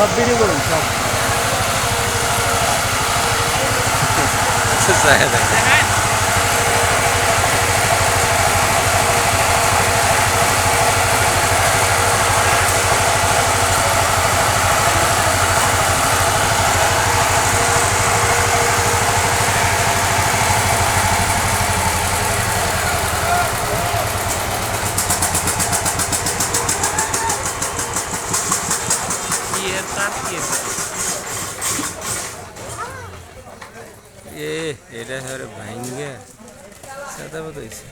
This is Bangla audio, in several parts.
সব ভিডিও করুন সব। এটা হরে ভাঙ্গে সাদা মতো হয়েছে।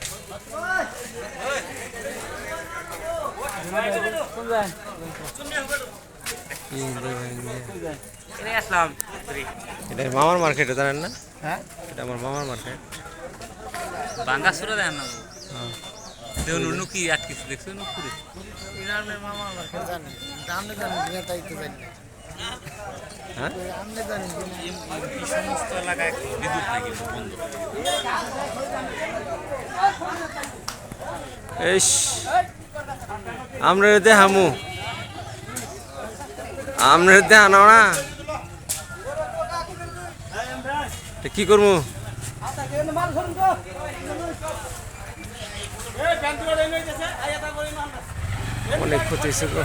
এটা মামার মার্কেটে জানেন না? হ্যাঁ, এটা আমার মামার মার্কেট। বাঙ্গা সুরা দেন না হ্যাঁ দেখুন অন্য কি আটকেছে দেখছেন পুরে মামা আমাকে জানেন, আপনি জানেন কিনা তাই তো জানি। হ্যাঁ আপনি জানেন কিনা? এই সমস্ত এলাকায় বিদ্যুৎ নাই কিন্তু বন্ধ। এস আমরা দেখামু, আমরা দেখানো না কি করবো? অনেক ক্ষতি হয়েছে গো।